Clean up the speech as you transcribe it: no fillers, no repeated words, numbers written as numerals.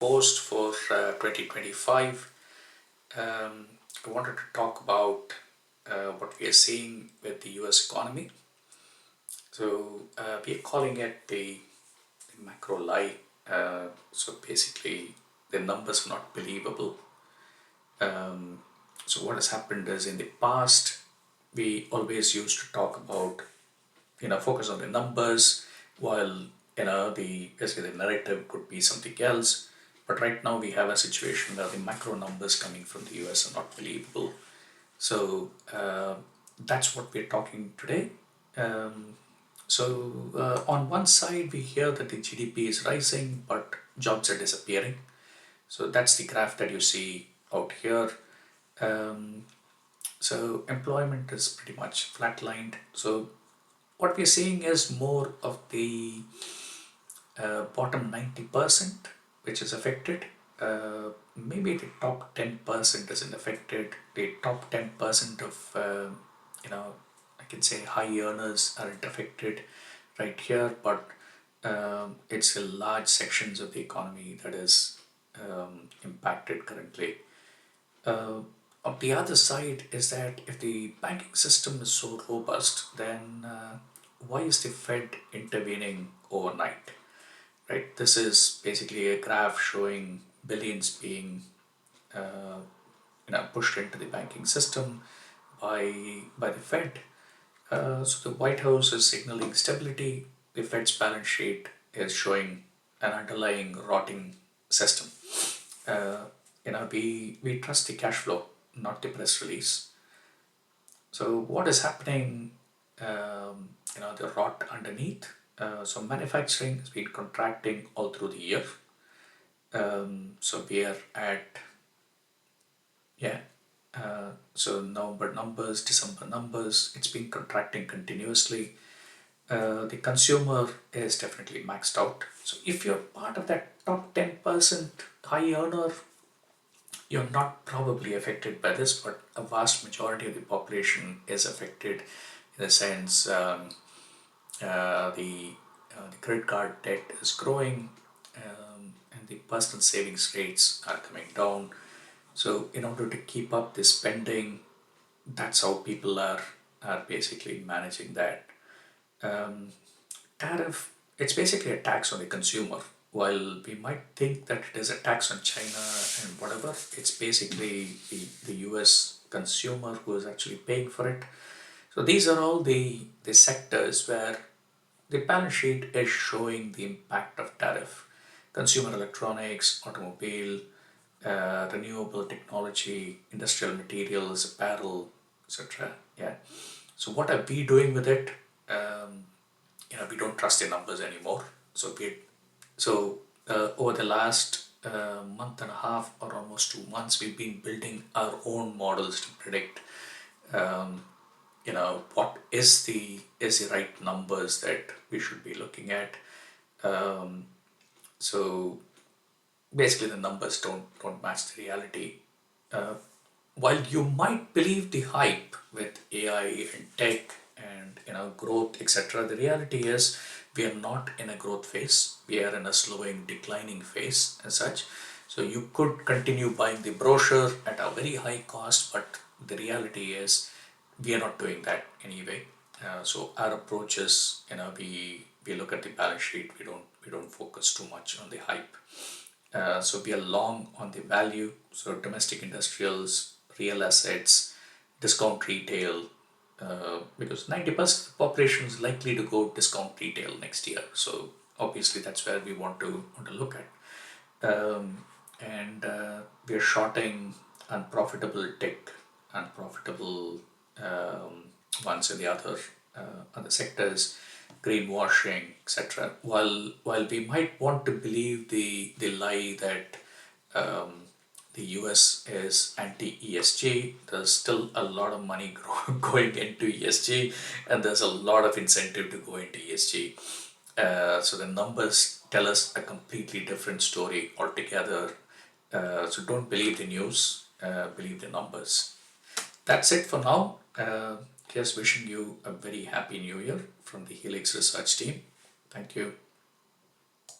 post for 2025. I wanted to talk about what we are seeing with the US economy. We are calling it the macro lie. So basically, the numbers are not believable. So what has happened is in the past, we always used to talk about, focus on the numbers, while the basically the narrative could be something else. But right now we have a situation where the macro numbers coming from the US are not believable. So that's what we're talking today. Um, on one side, we hear that the GDP is rising, but jobs are disappearing. So that's the graph that you see out here. Um, so employment is pretty much flatlined. So what we're seeing is more of the bottom 90%, which is affected. Maybe the top 10% isn't affected. The top 10% of, I can say high earners aren't affected right here, but it's a large sections of the economy that is impacted currently. Uh, on the other side is that if the banking system is so robust, then why is the Fed intervening overnight? Right? This is basically a graph showing billions being uh, pushed into the banking system by the Fed. So the White House is signaling stability. The Fed's balance sheet is showing an underlying rotting system. Uh, we trust the cash flow, not the press release. So what is happening? The rot underneath. So manufacturing has been contracting all through the year. So we are at, yeah. So November numbers, December numbers, it's been contracting continuously. The consumer is definitely maxed out. So if you're part of that top 10% high earner, you're not probably affected by this, but a vast majority of the population is affected in the sense the credit card debt is growing, and the personal savings rates are coming down. So in order to keep up the spending, that's how people are basically managing that. Um, Tariff, it's basically a tax on the consumer. While we might think that it is a tax on China and whatever, it's basically the US consumer who is actually paying for it. So these are all the sectors where the balance sheet is showing the impact of tariff. Consumer electronics, automobile, renewable technology, industrial materials, apparel, etc. Yeah. So what are we doing with it? Um, we don't trust the numbers anymore. Over the last month and a half or almost 2 months, we've been building our own models to predict um, what is the right numbers that we should be looking at. um, so basically the numbers don't match the reality. uh, while you might believe the hype with AI and tech and growth, etc., the reality is we are not in a growth phase. We are in a slowing, declining phase as such. So you could continue buying the brochure at a very high cost, but the reality is we are not doing that anyway. So our approach is, we look at the balance sheet. We don't focus too much on the hype. So we are long on the value, so domestic industrials, real assets, discount retail, because 90% of the population is likely to go discount retail next year. So obviously that's where we want to look at. And we are shorting unprofitable tech, unprofitable ones in the other sectors, greenwashing, etc. While we might want to believe the lie that um, the US is anti ESG, there's still a lot of money going into ESG, and there's a lot of incentive to go into ESG. So the numbers tell us a completely different story altogether. So don't believe the news, believe the numbers. That's it for now. Just wishing you a very happy new year from the Helix Research team. Thank you.